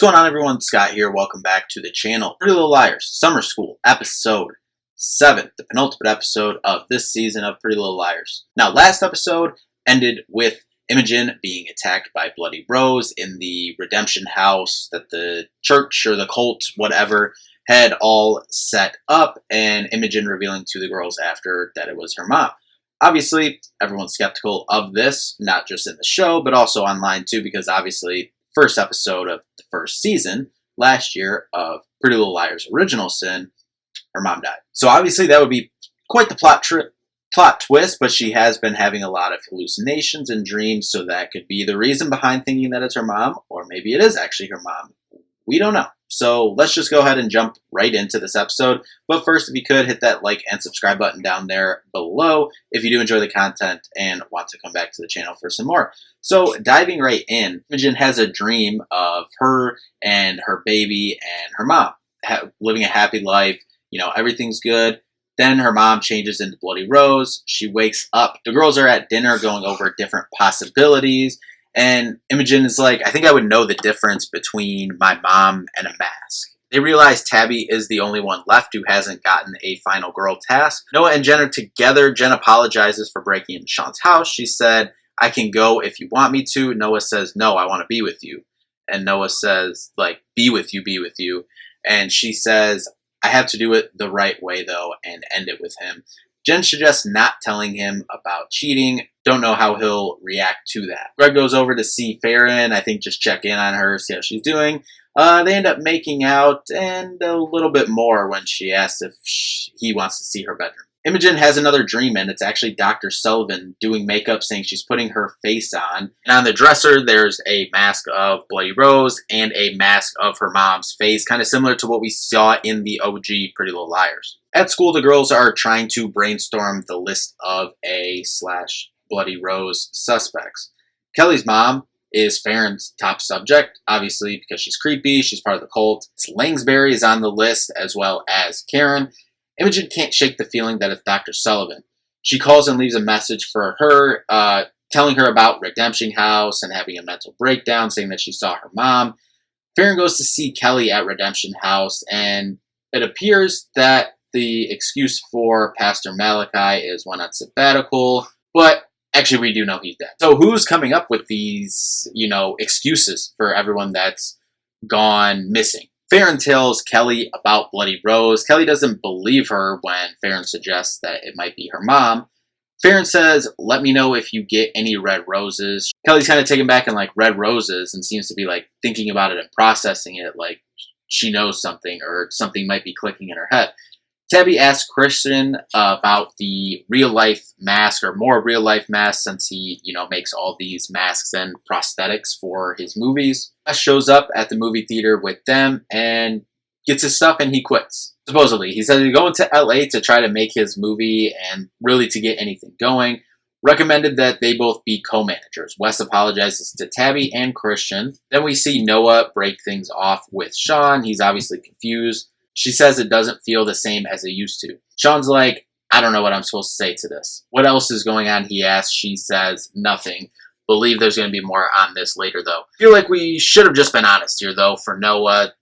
What's going on, everyone? Scott here. Welcome back to the channel. Pretty Little Liars Summer School episode 7, the penultimate episode of this season of Pretty Little Liars. Now, last episode ended with Imogen being attacked by Bloody Rose in the redemption house that the church or the cult, whatever, had all set up, and Imogen revealing to the girls after that it was her mom. Obviously, everyone's skeptical of this, not just in the show, but also online too, because obviously, first episode of the first season last year of Pretty Little Liars Original Sin, her mom died. So obviously that would be quite the plot twist, but she has been having a lot of hallucinations and dreams, so that could be the reason behind thinking that it's her mom, or maybe it is actually her mom. We don't know. So let's just go ahead and jump right into this episode. But first, if you could, hit that like and subscribe button down there below if you do enjoy the content and want to come back to the channel for some more. So diving right in, Imogen has a dream of her and her baby and her mom living a happy life. You know, everything's good. Then her mom changes into Bloody Rose. She wakes up. The girls are at dinner going over different possibilities. And Imogen is like, I think I would know the difference between my mom and a mask. They realize Tabby is the only one left who hasn't gotten a final girl task. Noah and Jen are together. Jen apologizes for breaking into Sean's house. She said, I can go if you want me to. Noah says, no, I want to be with you. And Noah says, like, be with you, be with you. And she says, I have to do it the right way, though, and end it with him. Jen suggests not telling him about cheating. Don't know how he'll react to that. Greg goes over to see Farron, I think just check in on her, see how she's doing. They end up making out and a little bit more when she asks if he wants to see her bedroom. Imogen has another dream, and it's actually Dr. Sullivan doing makeup, saying she's putting her face on. And on the dresser, there's a mask of Bloody Rose and a mask of her mom's face, kind of similar to what we saw in the OG Pretty Little Liars. At school, the girls are trying to brainstorm the list of A/Bloody Rose suspects. Kelly's mom is Farron's top subject, obviously because she's creepy, she's part of the cult. Langsbury is on the list, as well as Karen. Imogen can't shake the feeling that it's Dr. Sullivan. She calls and leaves a message for her, telling her about Redemption House and having a mental breakdown, saying that she saw her mom. Farron goes to see Kelly at Redemption House, and it appears that the excuse for Pastor Malachi is one on sabbatical, but actually we do know he's dead. So who's coming up with these, excuses for everyone that's gone missing? Farron tells Kelly about Bloody Rose. Kelly doesn't believe her when Farron suggests that it might be her mom. Farron says, let me know if you get any red roses. Kelly's kind of taken back and like, red roses, and seems to be like thinking about it and processing it like she knows something or something might be clicking in her head. Tabby asks Christian about the real-life mask, or more real-life masks, since he, makes all these masks and prosthetics for his movies. Wes shows up at the movie theater with them and gets his stuff, and he quits. Supposedly. He said he's going to LA to try to make his movie and really to get anything going. Recommended that they both be co-managers. Wes apologizes to Tabby and Christian. Then we see Noah break things off with Sean. He's obviously confused. She says it doesn't feel the same as it used to. Sean's like, I don't know what I'm supposed to say to this. What else is going on, he asks. She says nothing. Believe there's going to be more on this later, though. I feel like we should have just been honest here, though, for Noah.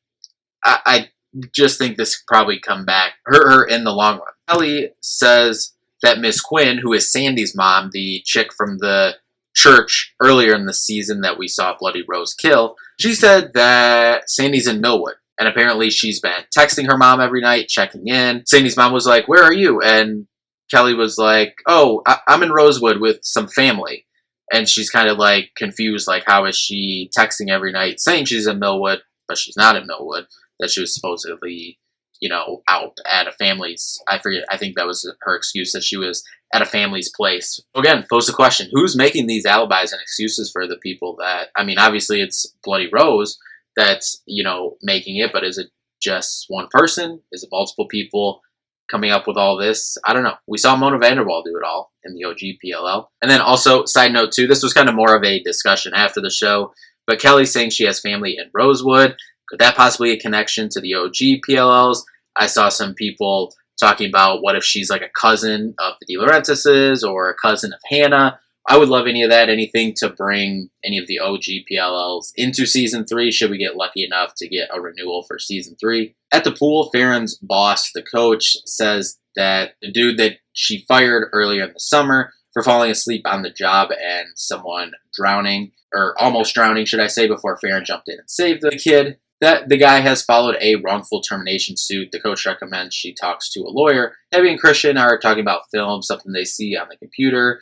I just think this could probably come back, hurt her in the long run. Kelly says that Miss Quinn, who is Sandy's mom, the chick from the church earlier in the season that we saw Bloody Rose kill, she said that Sandy's in Millwood. And apparently she's been texting her mom every night, checking in. Sandy's mom was like, where are you? And Kelly was like, oh, I'm in Rosewood with some family. And she's kind of like confused, like how is she texting every night saying she's in Millwood, but she's not in Millwood, that she was supposedly, out at a family's, I forget, I think that was her excuse, that she was at a family's place. Again, pose the question, who's making these alibis and excuses for the people that, obviously it's Bloody Rose that's, making it, but is it just one person? Is it multiple people coming up with all this? I don't know. We saw Mona Vanderwall do it all in the OG PLL. And then also, side note too, this was kind of more of a discussion after the show, but Kelly's saying she has family in Rosewood. Could that possibly be a connection to the OG PLLs? I saw some people talking about what if she's like a cousin of the De Laurentises or a cousin of Hannah. I would love any of that, anything to bring any of the OG PLLs into Season 3, should we get lucky enough to get a renewal for Season 3. At the pool, Farron's boss, the coach, says that the dude that she fired earlier in the summer for falling asleep on the job and someone drowning, or almost drowning, should I say, before Farron jumped in and saved the kid, that the guy has followed a wrongful termination suit. The coach recommends she talks to a lawyer. Tabby and Christian are talking about film, something they see on the computer,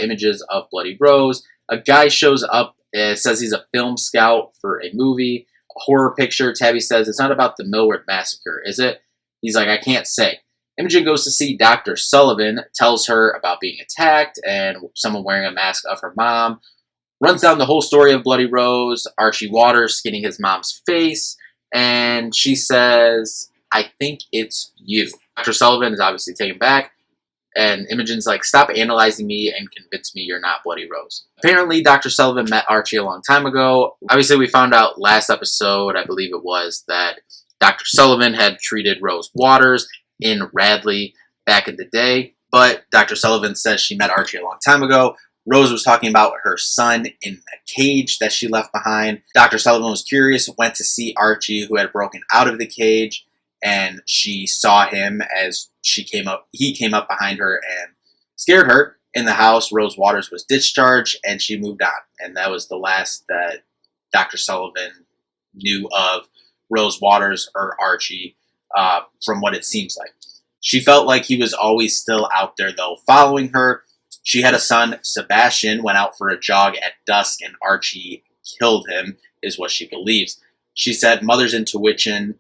images of Bloody Rose. A guy shows up, says he's a film scout for a movie, a horror picture. Tabby says, it's not about the Millward Massacre, is it? He's like, I can't say. Imogen goes to see Dr. Sullivan, tells her about being attacked and someone wearing a mask of her mom. Runs down the whole story of Bloody Rose, Archie Waters skinning his mom's face, and she says, I think it's you. Dr. Sullivan is obviously taken back, and Imogen's like, stop analyzing me and convince me you're not Bloody Rose. Apparently, Dr. Sullivan met Archie a long time ago. Obviously, we found out last episode, I believe it was, that Dr. Sullivan had treated Rose Waters in Radley back in the day, but Dr. Sullivan says she met Archie a long time ago. Rose was talking about her son in a cage that she left behind. Dr. Sullivan was curious, went to see Archie, who had broken out of the cage, and she saw him as he came up behind her and scared her. In the house, Rose Waters was discharged, and she moved on. And that was the last that Dr. Sullivan knew of Rose Waters or Archie, from what it seems like. She felt like he was always still out there, though, following her. She had a son, Sebastian, went out for a jog at dusk and Archie killed him, is what she believes. She said mother's intuition,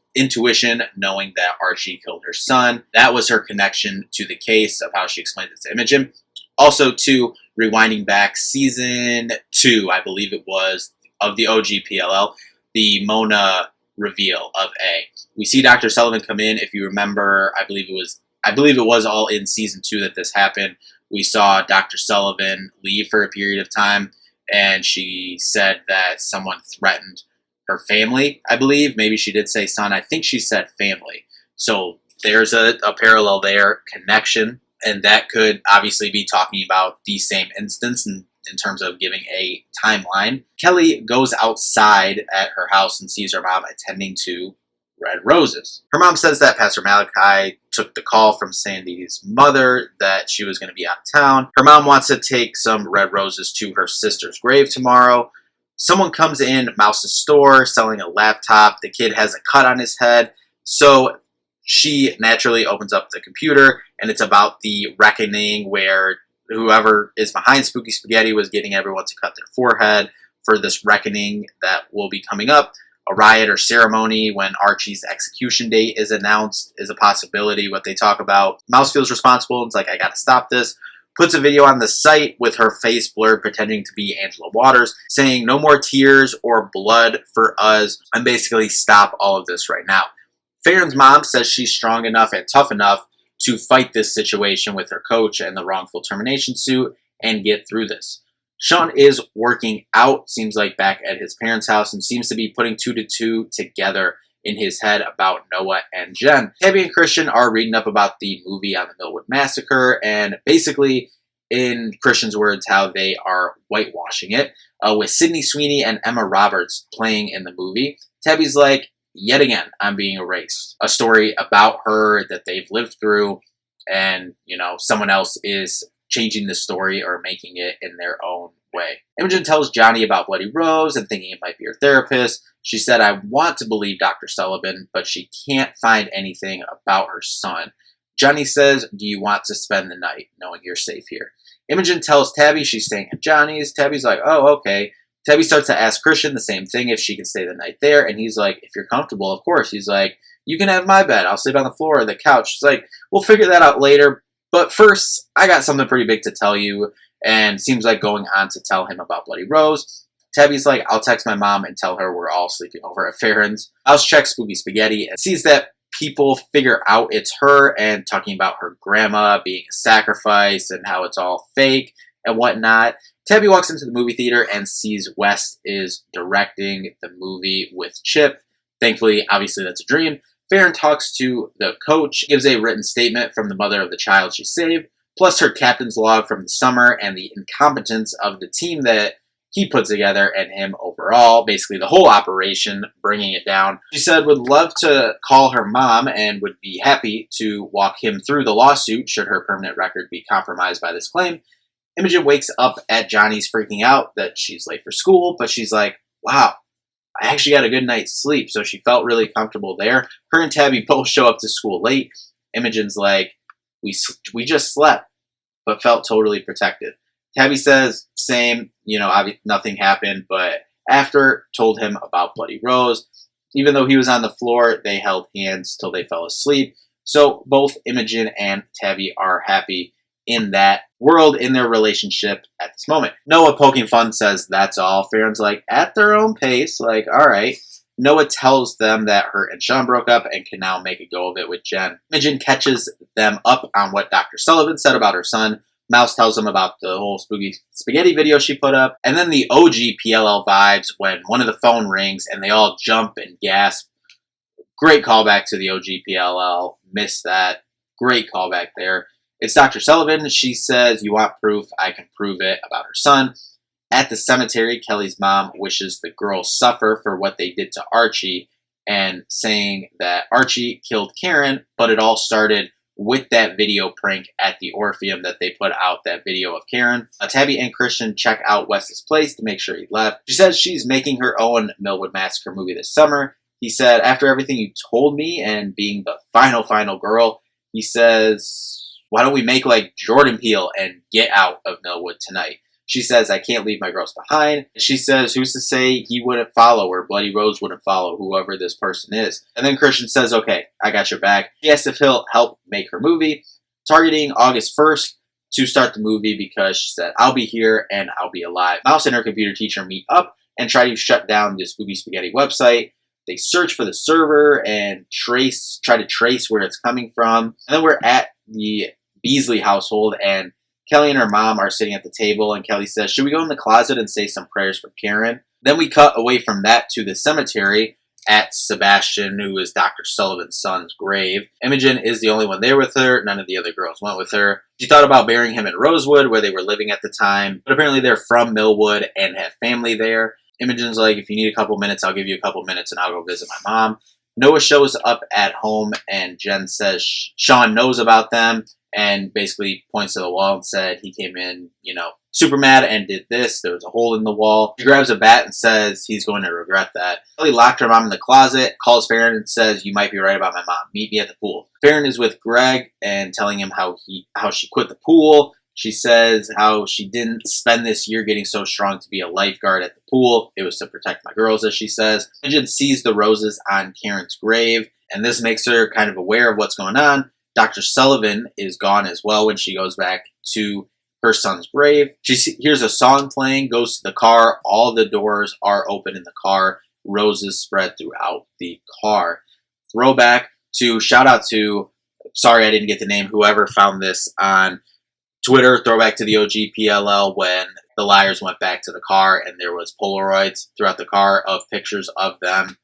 knowing that Archie killed her son. That was her connection to the case of how she explained it to Imogen. Also, too, rewinding back Season 2, I believe it was, of the OG PLL, the Mona reveal of A. We see Dr. Sullivan come in. If you remember, I believe it was all in Season 2 that this happened. We saw Dr. Sullivan leave for a period of time, and she said that someone threatened her family, I believe. Maybe she did say son. I think she said family. So there's a parallel there, connection, and that could obviously be talking about the same instance in terms of giving a timeline. Kelly goes outside at her house and sees her mom attending to red roses. Her mom says that Pastor Malachi took the call from Sandy's mother that she was going to be out of town. Her mom wants to take some red roses to her sister's grave tomorrow. Someone comes in Mouse's store selling a laptop. The kid has a cut on his head. So she naturally opens up the computer, and it's about the reckoning where whoever is behind Spooky Spaghetti was getting everyone to cut their forehead for this reckoning that will be coming up. A riot or ceremony when Archie's execution date is announced is a possibility, what they talk about. Mouse feels responsible and is like, I gotta stop this. Puts a video on the site with her face blurred pretending to be Angela Waters, saying no more tears or blood for us, and basically stop all of this right now. Farron's mom says she's strong enough and tough enough to fight this situation with her coach and the wrongful termination suit and get through this. Sean is working out, seems like back at his parents' house, and seems to be putting 2 to 2 together in his head about Noah and Jen. Tabby and Christian are reading up about the movie on the Millwood Massacre, and basically, in Christian's words, how they are whitewashing it, with Sydney Sweeney and Emma Roberts playing in the movie. Tabby's like, yet again, I'm being erased. A story about her that they've lived through, and, someone else is changing the story or making it in their own way. Imogen tells Johnny about Bloody Rose and thinking it might be her therapist. She said, I want to believe Dr. Sullivan, but she can't find anything about her son. Johnny says, do you want to spend the night knowing you're safe here? Imogen tells Tabby she's staying at Johnny's. Tabby's like, oh, okay. Tabby starts to ask Christian the same thing, if she can stay the night there. And he's like, if you're comfortable, of course. He's like, you can have my bed. I'll sleep on the floor or the couch. She's like, we'll figure that out later. But first, I got something pretty big to tell you, and seems like going on to tell him about Bloody Rose. Tabby's like, I'll text my mom and tell her we're all sleeping over at Farron's. Mouse checks Spooky Spaghetti and sees that people figure out it's her and talking about her grandma being a sacrifice and how it's all fake and whatnot. Tabby walks into the movie theater and sees West is directing the movie with Chip. Thankfully, obviously that's a dream. Farron talks to the coach, gives a written statement from the mother of the child she saved. plus her captain's log from the summer and the incompetence of the team that he put together and him overall, basically the whole operation, bringing it down. She said would love to call her mom and would be happy to walk him through the lawsuit should her permanent record be compromised by this claim. Imogen wakes up at Johnny's freaking out that she's late for school, but she's like, wow, I actually got a good night's sleep, so she felt really comfortable there. Her and Tabby both show up to school late. Imogen's like, we just slept, but felt totally protected. Tabby says, same, nothing happened, but after told him about Bloody Rose. Even though he was on the floor, they held hands till they fell asleep. So both Imogen and Tabby are happy in that world, in their relationship at this moment. Noah, poking fun, says that's all. Farron's like, at their own pace, like, all right. Noah tells them that her and Sean broke up and can now make a go of it with Jen. Imogen catches them up on what Dr. Sullivan said about her son. Mouse tells them about the whole spooky spaghetti video she put up. And then the OG PLL vibes when one of the phone rings and they all jump and gasp. Great callback to the OG PLL. Missed that. Great callback there. It's Dr. Sullivan. She says, you want proof? I can prove it about her son. At the cemetery, Kelly's mom wishes the girls suffer for what they did to Archie and saying that Archie killed Karen, but it all started with that video prank at the Orpheum that they put out, that video of Karen. Tabby and Christian check out Wes's place to make sure he left. She says she's making her own Millwood Massacre movie this summer. He said, after everything you told me and being the final girl, he says, why don't we make like Jordan Peele and get out of Millwood tonight? She says, I can't leave my girls behind. She says, who's to say he wouldn't follow or Bloody Rose wouldn't follow whoever this person is? And then Christian says, okay, I got your back. She asks if he'll help make her movie, targeting August 1st to start the movie because she said, I'll be here and I'll be alive. Mouse and her computer teacher meet up and try to shut down this Spooky Spaghetti website. They search for the server and try to trace where it's coming from. And then we're at the Beasley household and Kelly and her mom are sitting at the table, and Kelly says, should we go in the closet and say some prayers for Karen? Then we cut away from that to the cemetery at Sebastian, who is Dr. Sullivan's son's grave. Imogen is the only one there with her. None of the other girls went with her. She thought about burying him in Rosewood, where they were living at the time, but apparently they're from Millwood and have family there. Imogen's like, if you need a couple minutes, I'll give you a couple minutes and I'll go visit my mom. Noah shows up at home, and Jen says Sean knows about them and basically points to the wall and said he came in, super mad and did this. There was a hole in the wall. She grabs a bat and says he's going to regret that. Kelly locked her mom in the closet, calls Farron and says, you might be right about my mom. Meet me at the pool. Farron is with Greg and telling him how she quit the pool. She says how she didn't spend this year getting so strong to be a lifeguard at the pool. It was to protect my girls, as she says. Imogen sees the roses on Karen's grave, and this makes her kind of aware of what's going on. Dr. Sullivan is gone as well when she goes back to her son's grave. She hears a song playing, goes to the car. All the doors are open in the car. Roses spread throughout the car. Throwback to, shout out to, sorry I didn't get the name, whoever found this on Twitter. Throwback to the OG PLL when the Liars went back to the car and there was Polaroids throughout the car of pictures of them.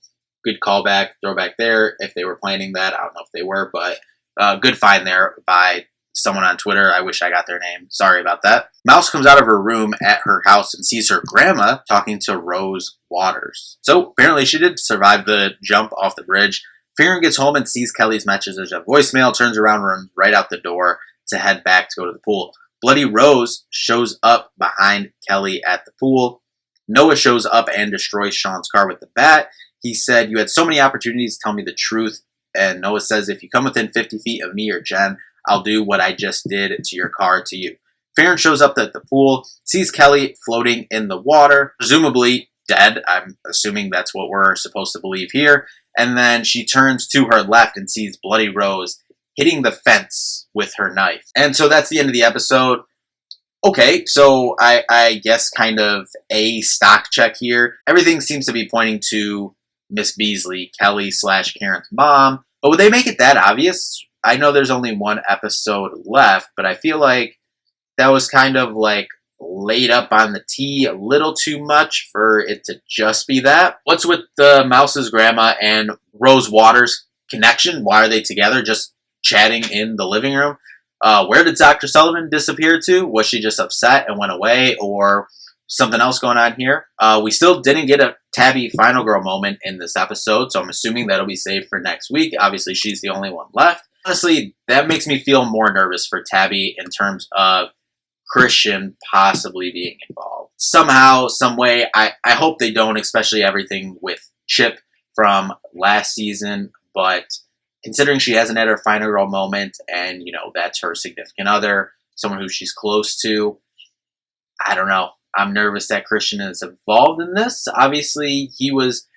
Good callback, throwback there. If they were planning that, I don't know if they were, but good find there by someone on Twitter. I wish I got their name. Sorry about that. Mouse comes out of her room at her house and sees her grandma talking to Rose Waters. So apparently she did survive the jump off the bridge. Farron gets home and sees Kelly's message as a voicemail, turns around, runs right out the door to head back to go to the pool. Bloody Rose shows up behind Kelly at the pool. Noah shows up and destroys Sean's car with the bat. He said, you had so many opportunities to tell me the truth. And Noah says, if you come within 50 feet of me or Jen, I'll do what I just did to your car to you. Farron shows up at the pool, sees Kelly floating in the water, presumably dead. I'm assuming that's what we're supposed to believe here. And then she turns to her left and sees Bloody Rose hitting the fence with her knife. And so that's the end of the episode. Okay, so I guess kind of a stock check here. Everything seems to be pointing to Miss Beasley, Kelly/Karen's mom. But would they make it that obvious? I know there's only one episode left, but I feel like that was kind of like laid up on the tee a little too much for it to just be that. What's with the Mouse's grandma and Rose Waters connection? Why are they together just chatting in the living room? Where did Dr. Sullivan disappear to? Was she just upset and went away, or something else going on here? We still didn't get a Tabby final girl moment in this episode, so I'm assuming that'll be saved for next week. Obviously, she's the only one left. Honestly, that makes me feel more nervous for Tabby in terms of Christian possibly being involved. Somehow, some way, I hope they don't, especially everything with Chip from last season, but considering she hasn't had her final girl moment and, that's her significant other, someone who she's close to, I don't know. I'm nervous that Christian is involved in this. Obviously, he was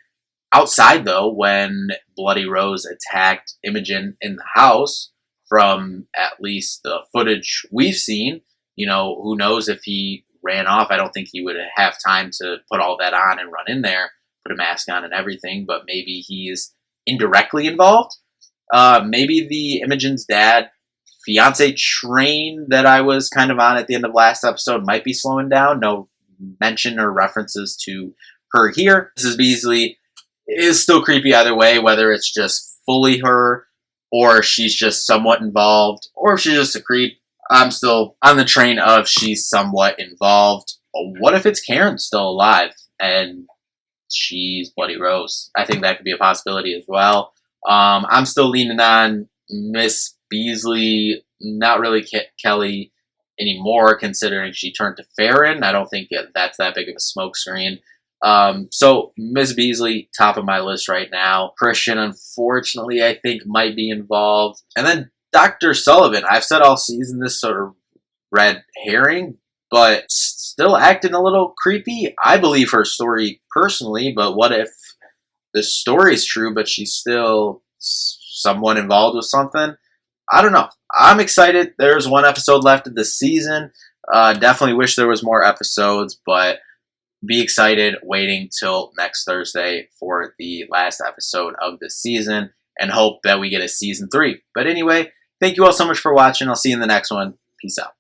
outside, though, when Bloody Rose attacked Imogen in the house. From at least the footage we've seen, who knows if he ran off. I don't think he would have time to put all that on and run in there, put a mask on and everything, but maybe he's indirectly involved. Maybe the Imogen's dad fiance train that I was kind of on at the end of last episode might be slowing down. No mention or references to her here. Mrs. Beasley is still creepy either way, whether it's just fully her or she's just somewhat involved or if she's just a creep. I'm still on the train of she's somewhat involved. What if it's Karen still alive and she's Bloody Rose? I think that could be a possibility as well. I'm still leaning on Miss Beasley, not really Kelly anymore, considering she turned to Farron. I don't think that's that big of a smokescreen. So Miss Beasley, top of my list right now. Christian, unfortunately, I think might be involved. And then Dr. Sullivan. I've said all season this sort of red herring, but still acting a little creepy. I believe her story personally, but what if the story's true, but she's still somewhat involved with something? I don't know. I'm excited. There's one episode left of the season. Definitely wish there was more episodes, but be excited waiting till next Thursday for the last episode of the season and hope that we get a season 3. But anyway, thank you all so much for watching. I'll see you in the next one. Peace out.